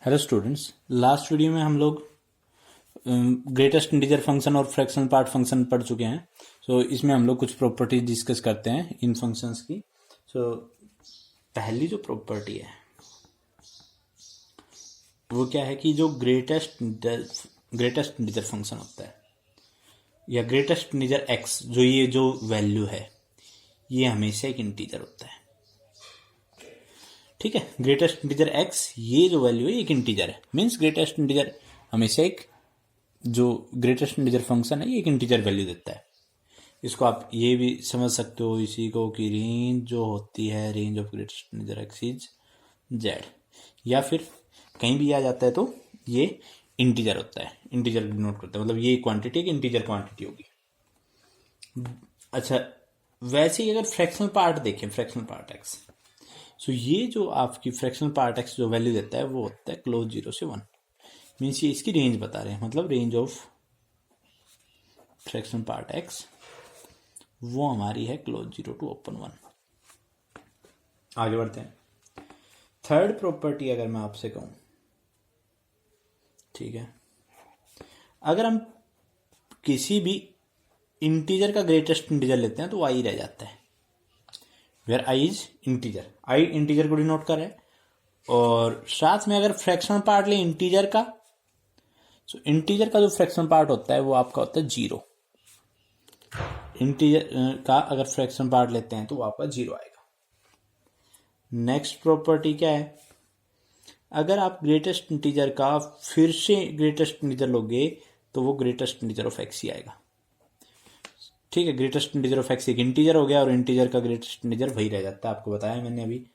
Hello students, last video में हम लोग ग्रेटेस्ट इंटीजर फंक्शन और फ्रैक्शनल पार्ट फंक्शन पढ़ चुके हैं। सो इसमें हम लोग कुछ प्रॉपर्टीज डिस्कस करते हैं इन फंक्शंस की। सो पहली जो प्रॉपर्टी है वो क्या है कि जो ग्रेटेस्ट इंटीजर फंक्शन होता है या ग्रेटेस्ट इंटीजर एक्स, जो ये जो वैल्यू है ये हमेशा एक इंटीजर होता है। ठीक है, ग्रेटेस्ट इंटीजर एक्स ये जो वैल्यू है एक इंटीजर है, मीन्स ग्रेटेस्ट इंटीजर हमेशा एक जो ग्रेटेस्ट इंटीजर फंक्शन है ये एक इंटीजर वैल्यू देता है। इसको आप ये भी समझ सकते हो इसी को कि रेंज जो होती है range of greatest integer x is Z, या फिर कहीं भी आ जाता है तो ये इंटीजर होता है, इंटीजर डिनोट करता है, मतलब ये क्वांटिटी एक इंटीजर क्वांटिटी होगी। अच्छा, वैसे ही अगर फ्रैक्शनल पार्ट देखें, फ्रैक्शनल पार्ट एक्स, सो ये जो आपकी फ्रैक्शनल पार्ट एक्स जो वैल्यू देता है वो होता है क्लोज 0 से 1, मीन्स ये इसकी रेंज बता रहे हैं, मतलब range of fractional part x वो हमारी है क्लोज 0 टू ओपन 1। आगे बढ़ते हैं। थर्ड प्रॉपर्टी अगर मैं आपसे कहूं, ठीक है, अगर हम किसी भी इंटीजर का ग्रेटेस्ट इंटीजर लेते हैं तो आई रह जाता है, where I is integer, I integer को डिनोट कर रहा है। और साथ में अगर फ्रैक्शनल पार्ट ले इंटीजर का, सो इंटीजर का जो फ्रैक्शनल पार्ट होता है वो आपका होता है 0। इंटीजर का अगर फ्रैक्शनल पार्ट लेते हैं तो वो आपका 0 आएगा। नेक्स्ट प्रॉपर्टी क्या है, अगर आप ग्रेटेस्ट इंटीजर का फिर से ग्रेटेस्ट इंटीजर लोगे तो वो ग्रेटेस्ट इंटीजर ऑफ एक्स ही आएगा। ठीक है, ग्रेटेस्ट इंटीजर ऑफ एक्स एक इंटीजर हो गया और इंटीजर का ग्रेटेस्ट इंटीजर वही रह जाता है, आपको बताया मैंने अभी।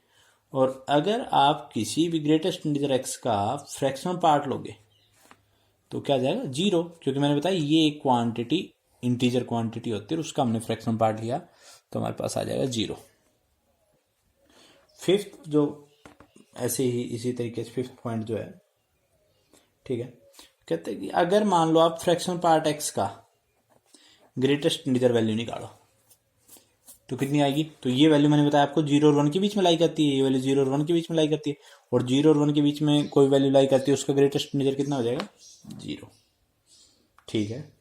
और अगर आप किसी भी ग्रेटेस्ट इंटीजर एक्स का फ्रैक्शनल पार्ट लोगे तो क्या जाएगा 0, क्योंकि मैंने बताया ये एक क्वांटिटी इंटीजर क्वांटिटी होती है, उसका हमने फ्रैक्शनल पार्ट लिया तो हमारे पास आ जाएगा 0। फिफ्थ जो ऐसे ही इसी तरीके से फिफ्थ पॉइंट जो है, ठीक है, कहते हैं कि अगर मान लो आप फ्रैक्शनल पार्ट एक्स का ग्रेटेस्ट इंटीजर वैल्यू निकालो तो कितनी आएगी, तो ये वैल्यू मैंने बताया आपको 0 और 1 के बीच में लाई करती है, ये वैल्यू 0 और 1 के बीच में लाई करती है, और 0 और 1 के बीच में कोई वैल्यू लाई करती है उसका ग्रेटेस्ट इंटीजर कितना हो जाएगा 0। ठीक है,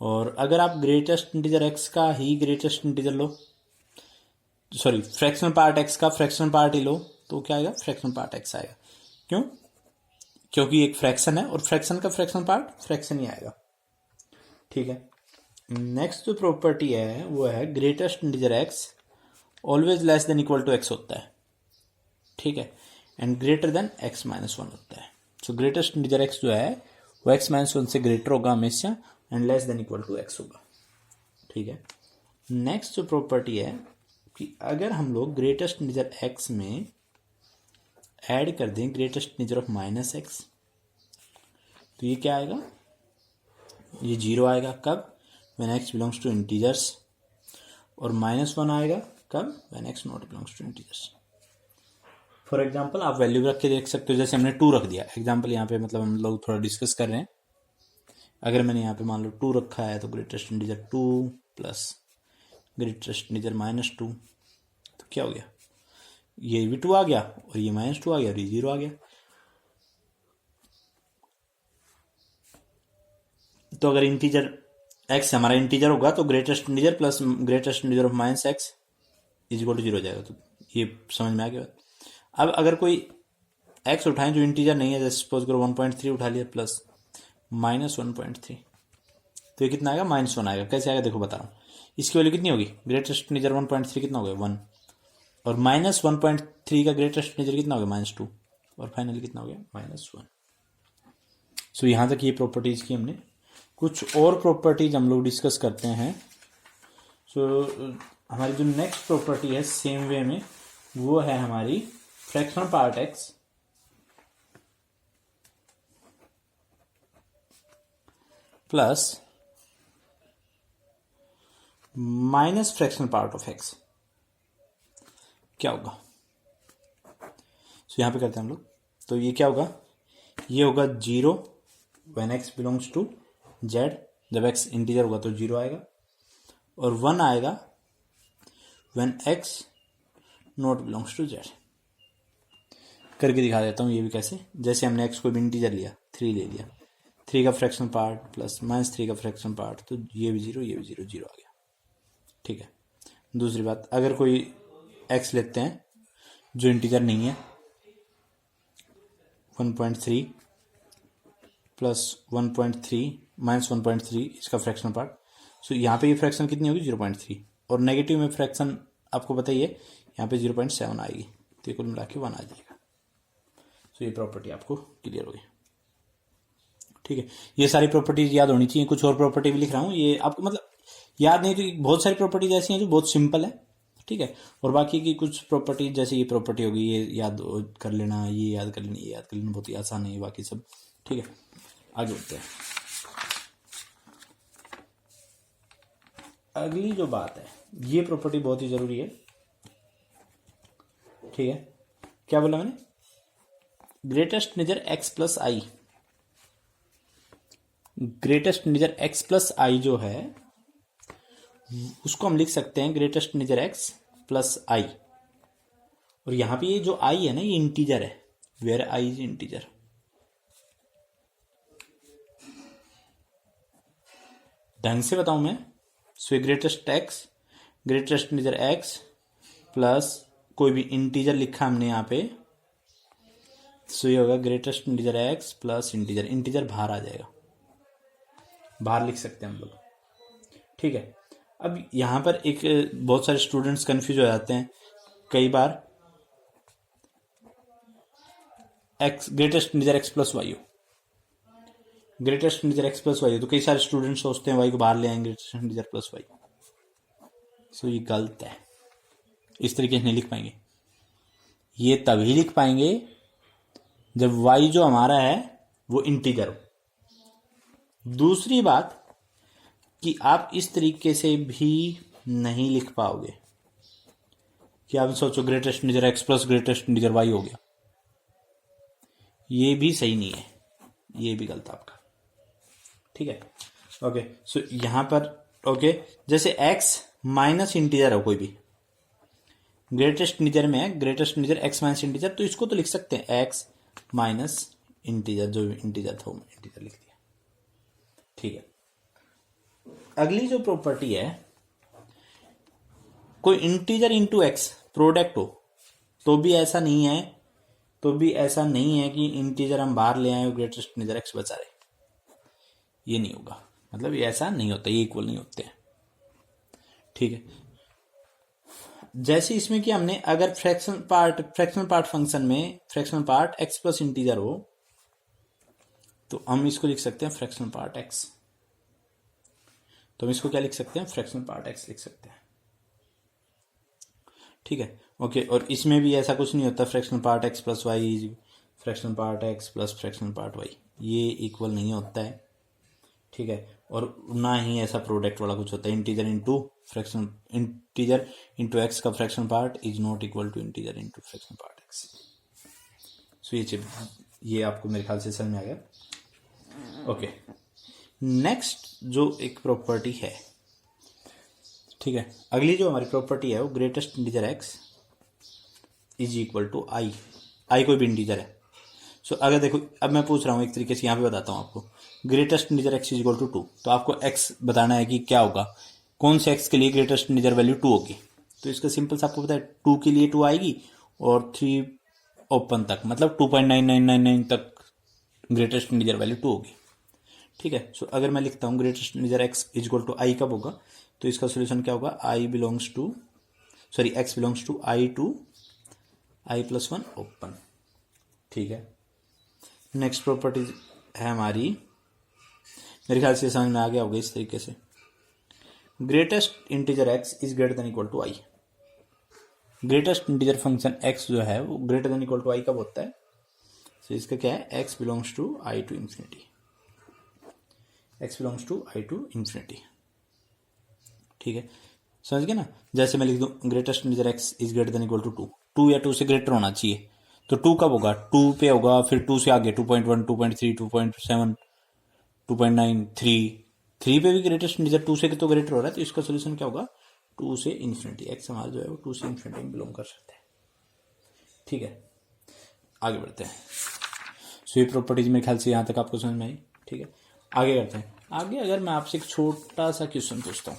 और अगर आप ग्रेटेस्ट इंटीजर एक्स का ही ग्रेटेस्ट इंटीजर लो, सॉरी फ्रैक्शनल पार्ट एक्स का फ्रैक्शनल पार्ट ही लो तो क्या आएगा, फ्रैक्शनल पार्ट एक्स आएगा। क्यों, क्योंकि एक फ्रैक्शन है और फ्रैक्शन का फ्रैक्शनल पार्ट फ्रैक्शन ही आएगा। ठीक है, नेक्स्ट जो प्रॉपर्टी है वो है greatest integer X always less than equal to X होता है। ठीक है, and greater than X minus 1 होता है। सो ग्रेटेस्ट इंटीजर एक्स जो है वो एक्स माइनस 1 से ग्रेटर होगा हमेशा and less than equal to X होगा। ठीक है, नेक्स्ट जो प्रॉपर्टी है कि अगर हम लोग ग्रेटेस्ट इंटीजर एक्स में ऐड कर दें greatest integer of minus x तो ये क्या आएगा, ये 0 आएगा। कब, when x belongs to integers, और -1 आएगा कब, when x not belongs to integers। For example आप वैल्यू रख के देख सकते हो, जैसे हमने 2 रख दिया एग्जाम्पल यहाँ पे, मतलब हम लोग थोड़ा डिस्कस कर रहे हैं। अगर मैंने यहाँ पे मान लो 2 रखा है तो greatest integer 2 plus greatest integer -2, तो क्या हो गया, ये भी 2 आ गया और ये -2 आ गया और ये 0 आ गया। तो अगर इंटीजर एक्स हमारा इंटीजर होगा तो greatest integer plus greatest integer of minus X is equal to 0 हो जाएगा। तो ये समझ में आ गया। अब अगर कोई एक्स उठाएं जो इंटीजर नहीं है, जैसे सपोज करो 1.3 उठा लिया प्लस -1.3, तो ये कितना आएगा, -1 आएगा। कैसे आएगा देखो बता रहा हूँ, इसकी वैल्यू कितनी होगी, ग्रेटेस्ट इंटीजर 1.3 कितना हो गया 1, और -1.3 का ग्रेटेस्ट इंटीजर कितना हो गया -2, और फाइनली कितना हो गया -1। सो यहाँ तक ये प्रॉपर्टीज की हमने। कुछ और प्रॉपर्टीज हम लोग डिस्कस करते हैं। सो हमारी जो नेक्स्ट प्रॉपर्टी है सेम वे में वो है हमारी fractional part X plus minus fractional part of x, क्या होगा। सो यहां पे करते हैं हम लोग, तो ये क्या होगा, ये होगा 0 when X belongs to Z, जब x इंटीजर होगा तो 0 आएगा, और 1 आएगा when x not belongs to Z. करके दिखा देता हूँ ये भी कैसे। जैसे हमने एक्स को भी इंटीजर लिया, 3 ले लिया, 3 का फ्रैक्शन पार्ट प्लस -3 का फ्रैक्शन पार्ट, तो ये भी 0, ये भी 0, 0 आ गया। ठीक है। दूसरी बात, अगर कोई एक्स लेते हैं जो इंटीजर नहीं है, 1.3 प्लस 1.3 माइनस 1.3 इसका फ्रैक्शन पार्ट, सो यहाँ पे ये फ्रैक्शन कितनी होगी 0.3, और नेगेटिव में फ्रैक्शन आपको पता ही है यहाँ पे 0.7 आएगी, तो ये कुल मिला के 1 आ जाएगा। सो ये प्रॉपर्टी आपको क्लियर होगी। ठीक है, ये सारी प्रॉपर्टीज याद होनी चाहिए। कुछ और प्रॉपर्टी भी लिख रहा हूँ, ये आपको मतलब याद नहीं, तो बहुत सारी प्रॉपर्टीज ऐसी हैं जो बहुत सिंपल है। ठीक है, और बाकी की कुछ प्रॉपर्टीज जैसे ये प्रॉपर्टी होगी, ये याद कर लेना, ये याद कर लेना, ये याद कर लेना, बहुत ही आसान है बाकी सब। ठीक है, आगे बढ़ते हैं। अगली जो बात है, ये प्रॉपर्टी बहुत ही जरूरी है। ठीक है, क्या बोला मैंने? ग्रेटेस्ट इंटीजर एक्स प्लस आई, ग्रेटेस्ट इंटीजर एक्स प्लस आई जो है उसको हम लिख सकते हैं ग्रेटेस्ट इंटीजर एक्स प्लस आई, और यहां पे ये जो आई है ना, ये इंटीजर है, वेयर आई इज इंटीजर। ढंग से बताऊं मैं, सो greatest x, greatest integer x plus कोई भी इंटीजर लिखा हमने यहां पे, सो ये होगा greatest integer x plus integer, integer बाहर आ जाएगा, बाहर लिख सकते हैं हम लोग। ठीक है, अब यहां पर एक बहुत सारे स्टूडेंट्स कंफ्यूज हो जाते हैं कई बार, x greatest integer x plus y हो, greatest integer x plus y हो, तो कई सारे स्टूडेंट्स सोचते हैं वाई को बाहर ले आएंगे ग्रेटेस्ट इंटीजर प्लस वाई। सो ये गलत है, इस तरीके से नहीं लिख पाएंगे। ये तभी लिख पाएंगे जब वाई जो हमारा है वो इंटीजर हो। दूसरी बात कि आप इस तरीके से भी नहीं लिख पाओगे कि आप सोचो greatest integer x plus greatest integer Y हो गया, ये भी सही नहीं है, ये भी गलत आपका। ठीक है, ओके। सो यहां पर ओके, जैसे एक्स माइनस इंटीजर हो कोई भी, ग्रेटेस्ट इंटीजर में है greatest integer x minus integer, तो इसको तो लिख सकते हैं एक्स माइनस इंटीजर, जो इंटीजर था वो इंटीजर लिख दिया। ठीक है, अगली जो प्रॉपर्टी है, कोई इंटीजर इंटू एक्स प्रोडक्ट हो तो भी ऐसा नहीं है, तो भी ऐसा नहीं है कि इंटीजर हम बाहर ले आए और ग्रेटेस्ट इंटीजर एक्स बचा रहे, ये नहीं होगा, मतलब ये ऐसा नहीं होता, ये इक्वल नहीं होते हैं। ठीक है, जैसे इसमें कि हमने अगर फ्रैक्शन पार्ट फंक्शन में fraction part X plus integer हो, तो हम इसको लिख सकते हैं फ्रैक्शन पार्ट एक्स, तो हम इसको क्या लिख सकते हैं, फ्रैक्शन पार्ट एक्स लिख सकते हैं। ठीक है, ओके। और इसमें भी ऐसा कुछ नहीं होता fraction part X plus Y fraction part X plus fraction part Y, ये इक्वल नहीं होता है। ठीक है, और ना ही ऐसा प्रोडक्ट वाला कुछ होता है, integer into fraction, integer into x का fraction part is not equal to integer into fraction part x. So ये आपको मेरे ख्याल से समझ में आ गया। ओके, नेक्स्ट जो एक प्रॉपर्टी है, ठीक है, अगली जो हमारी प्रॉपर्टी है वो greatest integer x is equal to I, I कोई भी इंटीजर है। सो अगर देखो, अब मैं पूछ रहा हूँ एक तरीके से, यहाँ पे बताता हूँ आपको, greatest integer x is equal to 2, तो आपको एक्स बताना है कि क्या होगा, कौन से एक्स के लिए ग्रेटेस्ट इंटीजर वैल्यू 2 होगी। तो इसका सिंपल सा आपको पता है, 2 के लिए 2 आएगी और 3 ओपन तक, मतलब 2.9999 तक ग्रेटेस्ट इंटीजर वैल्यू 2 होगी। ठीक है, सो अगर मैं लिखता हूँ greatest integer x is equal to I कब होगा, तो इसका सोल्यूशन क्या होगा, x belongs to I to I plus 1 open. ठीक है, नेक्स्ट प्रॉपर्टी है हमारी, मेरे ख्याल से समझ में आ गया होगा इस तरीके से, greatest integer x is greater than equal to I. Greatest integer function X जो है वो greater than equal to I कब होता है, तो इसका क्या है, X belongs to I to infinity, X belongs to I to infinity. ठीक है, समझ गए ना। जैसे मैं लिख दूं greatest integer x is greater than equal to 2, 2 या 2 से ग्रेटर होना चाहिए, तो 2 कब होगा, 2 पे होगा, फिर 2 से आगे 2.1 2.3 2.7 2.9 3 पे भी ग्रेटेस्ट इंटीजर 2 से तो ग्रेटर हो रहा है, तो इसका सोल्यूशन क्या होगा, 2 से इन्फिनिटी, एक्स हमारा जो है वो 2 से इन्फिनिटी में बिलोंग कर सकता है। ठीक है, आगे बढ़ते हैं। सो ये प्रॉपर्टीज मेरे ख्याल से यहाँ तक आपको समझ में आई। ठीक है, आगे करते हैं। आगे अगर मैं आपसे एक छोटा सा क्वेश्चन पूछता हूँ,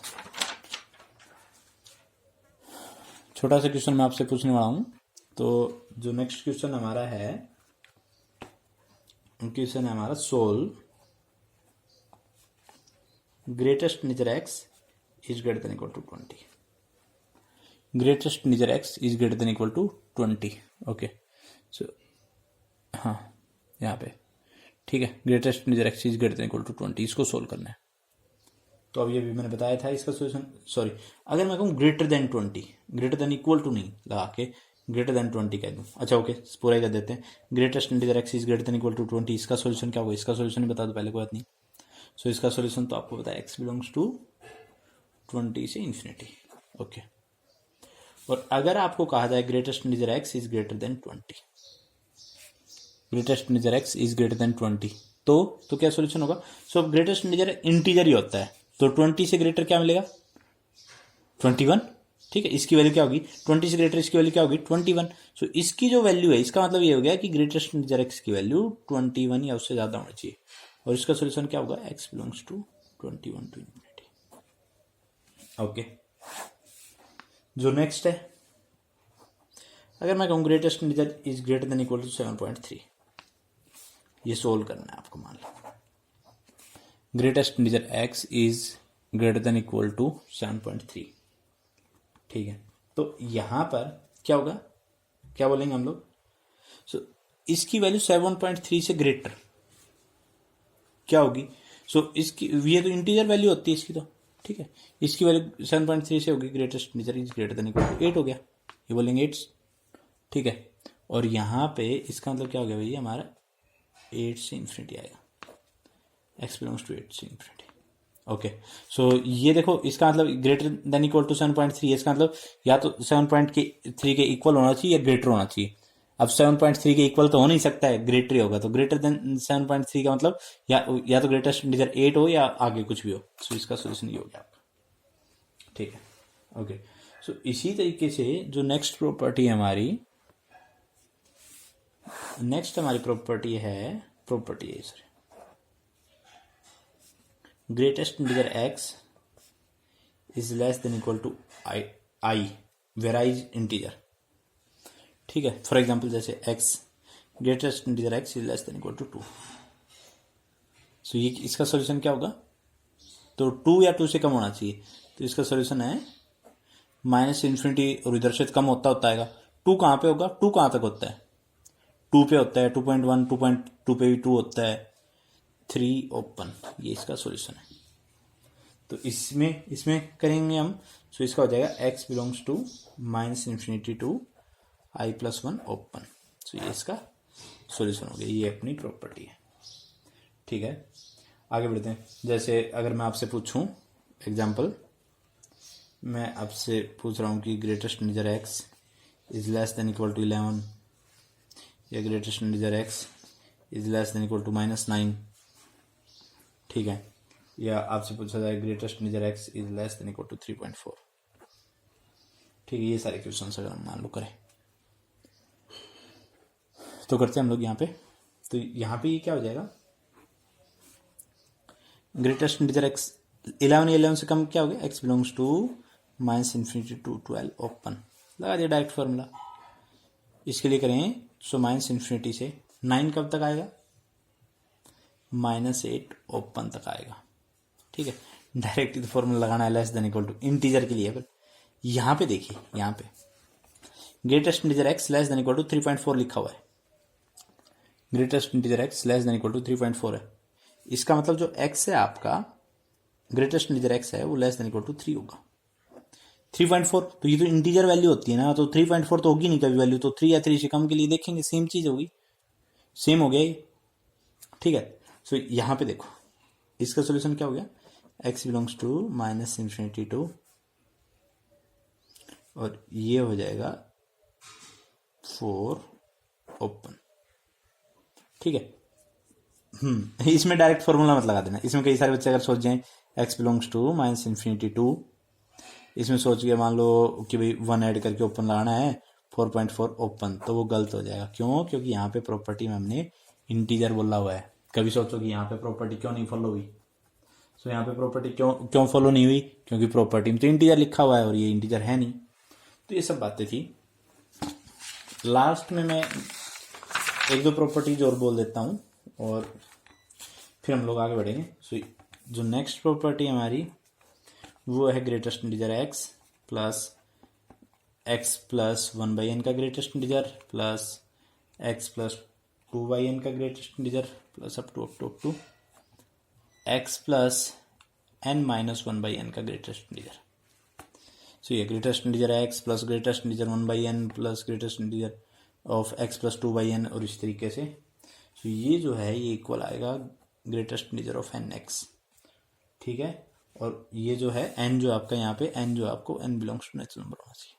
छोटा सा क्वेश्चन मैं आपसे पूछने वाला हूँ। तो जो नेक्स्ट क्वेश्चन हमारा है, क्वेश्चन है हमारा solve greatest integer x is greater than equal to 20। Greatest integer x is greater than equal to 20। Okay, so हाँ यहाँ पे ठीक है, greatest integer x is greater than equal to 20, इसको सोल्व करना है। तो अब ये भी मैंने बताया था इसका सोल्यूशन। सॉरी, अगर मैं कहूँ greater than 20, greater than equal to नहीं लगा के ग्रेटर देन 20 कह दूँ, अच्छा ओके पूरा ही कर देते हैं। Greatest integer x is greater than equal to 20, इसका सोल्यूशन क्या होगा? इसका सोल्यूशन बता दो पहले, कोई बात नहीं। सो इसका सोल्यूशन तो आपको पता है, एक्स बिलोंग्स टू 20 से इन्फिनिटी। ओके, और अगर आपको कहा जाए greatest integer x is greater than 20, greatest integer x is greater than 20, तो क्या सोल्यूशन होगा? सो ग्रेटेस्ट इंटीजर ही होता है, तो 20 से ग्रेटर क्या मिलेगा? 21। ठीक है, इसकी वैल्यू क्या होगी? 20 से ग्रेटर इसकी वैल्यू क्या होगी? 21। सो इसकी जो वैल्यू है, इसका मतलब ये हो गया कि ग्रेटेस्ट इंटीजर एक्स की वैल्यू 21 या उससे ज्यादा होना चाहिए, और इसका सोल्यूशन क्या होगा? X belongs to 21 to infinity. Okay, जो नेक्स्ट है, अगर मैं कहूँ greatest integer is greater than equal to 7.3, ये सोल्व करना है आपको। मान लो greatest integer x is greater than equal to 7.3। ठीक है, तो यहां पर क्या होगा, क्या बोलेंगे हम लोग? सो इसकी वैल्यू 7.3 से ग्रेटर क्या होगी? सो इसकी, ये तो इंटीजर वैल्यू होती है इसकी, तो ठीक है, इसकी वैल्यू 7.3 से होगी, greatest integer is greater than equal to 8 हो गया, ये बोलेंगे 8। ठीक है, और यहां पे इसका मतलब क्या हो गया भैया? हमारा 8 से इन्फिनिटी आएगा, x बिलोंग्स टू 8 से इन्फिनिटी। ओके, सो ये देखो, इसका मतलब ग्रेटर देन इक्वल टू 7.3, इसका मतलब या तो 7.3 के इक्वल होना चाहिए या ग्रेटर होना चाहिए। अब 7.3 के इक्वल तो हो नहीं सकता है, ग्रेटर ही होगा, तो ग्रेटर देन 7.3 का मतलब या तो ग्रेटेस्ट इंटीजर 8 हो या आगे कुछ भी हो। सो इसका सोल्यूशन ये हो गया आपका। ठीक है, ओके, सो इसी तरीके से जो नेक्स्ट प्रॉपर्टी है हमारी, प्रॉपर्टी है sorry, greatest integer x is less than equal to i where i is integer. ठीक है, फॉर एग्जाम्पल जैसे x, greatest integer x is less than equal to 2। So ये इसका सोल्यूशन क्या होगा? तो 2 या 2 से कम होना चाहिए, तो इसका सोल्यूशन है माइनस इन्फिनिटी, और इधर से कम होता आएगा। 2 कहाँ पे होगा? 2 कहाँ तक होता है? 2 पे होता है, 2.1, 2.2 पे भी 2 होता है, 3 ओपन, ये इसका सॉल्यूशन है। तो इसमें करेंगे हम, सो इसका हो जाएगा x belongs to minus infinity to i plus 1 open. So ये इसका सॉल्यूशन हो गया, ये अपनी प्रॉपर्टी है। ठीक है, आगे बढ़ते हैं। जैसे अगर मैं आपसे पूछूं, एग्जाम्पल मैं आपसे पूछ रहा हूँ कि greatest integer x is less than equal to 11, या greatest integer x is less than equal to -9। ठीक है, या आपसे पूछा जाए greatest integer x is less than equal to 3.4। ठीक है, ये सारे क्वेश्चन अगर हम मान लो करें, तो करते हैं हम लोग यहाँ पे। तो यहाँ पे ये क्या हो जाएगा? ग्रेटेस्ट इंटीजर x 11 से कम क्या हो गया? x belongs to minus infinity to 12 open, लगा दिया डायरेक्ट फॉर्मूला। इसके लिए करें, सो माइनस इन्फिनिटी से 9 कब तक आएगा? -8 ओपन तक आएगा। ठीक है, डायरेक्ट फॉर्मूला लगाना है, less than equal to integer के लिए। पर यहां पे देखिए, यहां पे greatest integer x less than equal to 3.4 लिखा हुआ है, greatest integer x less than equal to 3.4 है। इसका मतलब जो x है आपका, ग्रेटेस्ट इंटीजर x है, वो लेस देन इक्वल टू 3 होगा। 3.4, तो ये तो इंटीजर वैल्यू होती है ना, तो 3.4 तो होगी नहीं कभी वैल्यू, तो 3 या 3 से कम के लिए देखेंगे, सेम चीज होगी, सेम हो गया ये। ठीक है, सो यहां पे देखो, इसका सोल्यूशन क्या हो गया? x belongs to minus infinity to, और ये हो जाएगा 4 ओपन। ठीक है, इसमें डायरेक्ट फॉर्मूला मत लगा देना, इसमें कई सारे बच्चे अगर सोच जाएं x belongs to minus infinity to, इसमें सोच के मान लो कि भाई 1 ऐड करके ओपन लगाना है, 4.4 ओपन, तो वो गलत हो जाएगा। क्यों? क्योंकि यहाँ पे प्रॉपर्टी में हमने इंटीजर बोला हुआ है। कभी सोचो कि यहाँ पे प्रॉपर्टी क्यों नहीं फॉलो हुई। सो यहाँ पे प्रॉपर्टी क्यों फॉलो नहीं हुई? क्योंकि प्रॉपर्टी में तो इंटीजर लिखा हुआ है और ये इंटीजर है नहीं। तो ये सब बातें थी। लास्ट में मैं एक दो प्रॉपर्टीज और बोल देता हूँ और फिर हम लोग आगे बढ़ेंगे। सो जो नेक्स्ट प्रॉपर्टी हमारी वो है greatest integer x plus 1/n का greatest integer plus X plus 2/n का greatest integer plus up to X plus n minus 1/n का ग्रेटेस्ट इंटीजर। सो ये ग्रेटेस्ट इंटीजर है X plus greatest integer 1/n plus greatest integer of X plus 2/n और इस तरीके से। सो ये जो है ये इक्वल आएगा greatest integer of n x, ठीक है। और ये जो है n जो आपका यहाँ पे n जो आपको n belongs to natural number होना चाहिए,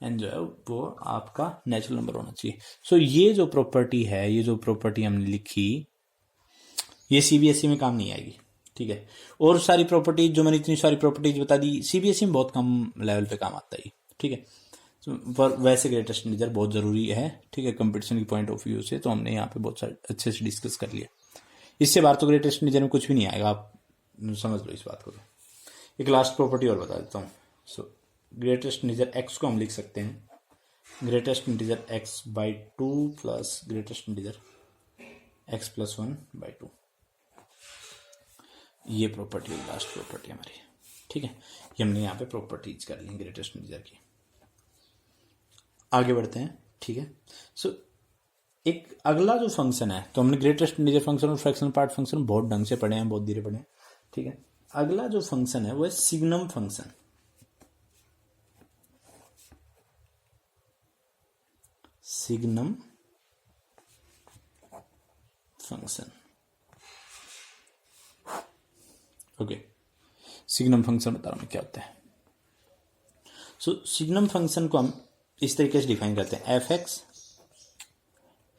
n जो है वो आपका नेचुरल नंबर होना चाहिए। सो ये जो प्रॉपर्टी है, ये जो प्रॉपर्टी हमने लिखी, ये सीबीएसई में काम नहीं आएगी, ठीक है। और सारी प्रॉपर्टीज जो मैंने इतनी सारी प्रॉपर्टीज बता दी, सीबीएसई में बहुत कम लेवल पे काम आता है, ठीक है। पर वैसे ग्रेटेस्ट इंटीजर बहुत जरूरी है, ठीक है, कंपटीशन की पॉइंट ऑफ व्यू से। तो हमने यहाँ पे बहुत सारे अच्छे से डिस्कस कर लिया। इससे बाहर तो ग्रेटेस्ट इंटीजर में कुछ भी नहीं आएगा, आप समझ लो इस बात को। एक लास्ट प्रॉपर्टी और बता देता हूँ। सो ग्रेटेस्ट इंटीजर एक्स को हम लिख सकते हैं greatest integer x/2 plus greatest integer x+1/2। ये प्रॉपर्टी लास्ट प्रॉपर्टी हमारी, ठीक है। ये हमने यहाँ पे प्रॉपर्टीज कर ली ग्रेटेस्ट इंटीजर की। आगे बढ़ते हैं, ठीक है। सो एक अगला जो फंक्शन है, तो हमने ग्रेटेस्ट इंटीजर फंक्शन और फ्रैक्शनल पार्ट फंक्शन बहुत ढंग से पढ़े हैं, बहुत धीरे पढ़े हैं, ठीक है। अगला जो फंक्शन है वो है signum function. Signum function, okay. Signum function बता रहा हूं मैं क्या होता है। सो सिग्नम फंक्शन को हम इस तरीके से डिफाइन करते हैं, एफ एक्स,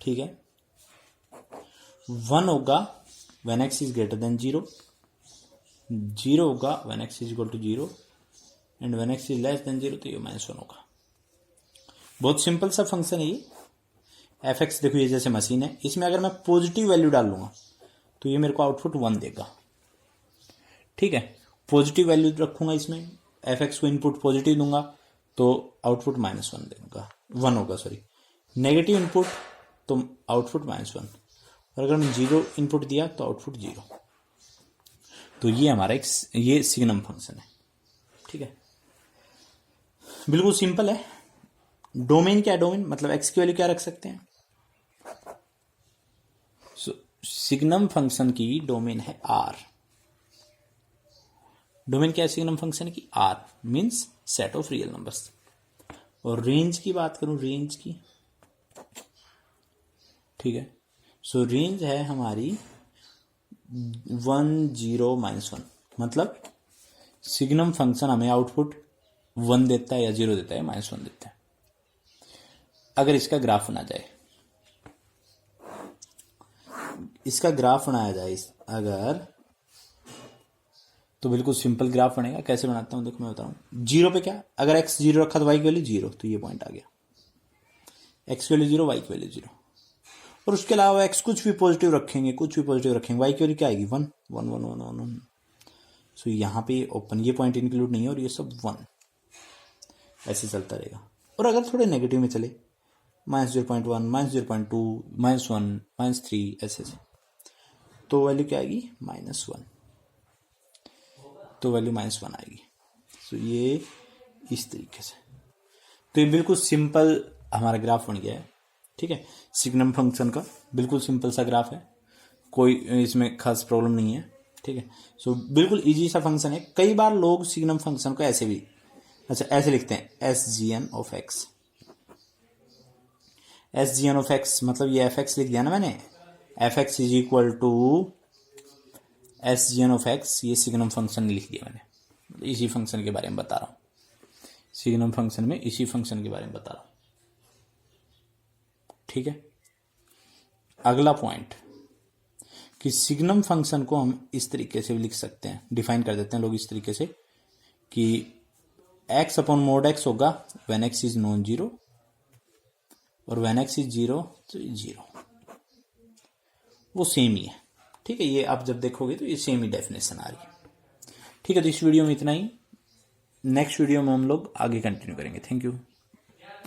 ठीक है, 1 होगा when X is greater than 0, 0 होगा when X is equal to 0 and when X is less than 0, तो ये -1 होगा। बहुत सिंपल सा फंक्शन है ये। एफ एक्स देखो ये जैसे मशीन है, इसमें अगर मैं पॉजिटिव वैल्यू डाल लूंगा तो ये मेरे को आउटपुट 1 देगा, ठीक है। पॉजिटिव वैल्यू रखूंगा इसमें, एफ एक्स को इनपुट पॉजिटिव दूंगा तो आउटपुट -1 देगा, 1 होगा, सॉरी। नेगेटिव इनपुट तो आउटपुट -1, और अगर मैं 0 इनपुट दिया तो आउटपुट 0। तो ये हमारा ये सिग्नम फंक्शन है, ठीक है। बिल्कुल सिंपल है। डोमेन क्या है? डोमेन मतलब एक्स की वैल्यू क्या रख सकते हैं। सिग्नम फंक्शन की डोमेन है आर। डोमेन क्या है सिग्नम फंक्शन की? R means set of real numbers. और रेंज की बात करूं, रेंज की, ठीक है। सो रेंज है हमारी 1 0 -1, मतलब सिग्नम फंक्शन हमें आउटपुट 1 देता है या 0 देता है, -1 देता है। अगर इसका ग्राफ बना जाए, इसका ग्राफ बनाया जाए अगर, तो बिल्कुल सिंपल ग्राफ बनेगा। कैसे बनाता हूं देखो मैं बता रहा हूं। 0 पे क्या, अगर x 0 रखा तो y की वैल्यू 0, तो ये पॉइंट आ गया। x की वैल्यू 0, y की वैल्यू 0। और उसके अलावा x कुछ भी पॉजिटिव रखेंगे, कुछ भी पॉजिटिव रखेंगे, y की वैल्यू क्या आएगी? 1 1 1 1 1 1। सो यहाँ पे ओपन, ये पॉइंट इंक्लूड नहीं है और ये सब 1, ऐसे चलता रहेगा। और अगर थोड़े नेगेटिव में चले, -0.1 -0.2 -1 -3 ऐसे, तो वैल्यू क्या आएगी? -1, तो वैल्यू -1 आएगी। तो ये इस तरीके से, तो ये बिल्कुल सिंपल हमारा ग्राफ बन गया है, ठीक है। सिग्नम फंक्शन का बिल्कुल सिंपल सा ग्राफ है, कोई इसमें खास प्रॉब्लम नहीं है, ठीक है। सो बिल्कुल इजी सा फंक्शन है। कई बार लोग सिग्नम फंक्शन को ऐसे भी, अच्छा ऐसे लिखते हैं, SGN of X. SGN of X मतलब ये एफ एक्स लिख दिया ना मैंने, F X is equal to SGN of X, ये सिग्नम फंक्शन लिख दिया मैंने। इसी फंक्शन के बारे में बता रहा हूं, सिग्नम फंक्शन में इसी फंक्शन के बारे में बता रहा हूं, ठीक है। अगला पॉइंट कि सिग्नम फंक्शन को हम इस तरीके से भी लिख सकते हैं, डिफाइन कर देते हैं लोग इस तरीके से कि एक्स अपॉन मोड एक्स होगा when X is non zero, और व्हेन एक्स इज जीरो तो जीरो, वो सेम ही है। ठीक है, ये आप जब देखोगे तो ये सेम ही डेफिनेशन आ रही है। ठीक है, तो इस वीडियो में इतना ही। नेक्स्ट वीडियो में हम लोग आगे कंटिन्यू करेंगे। Thank you.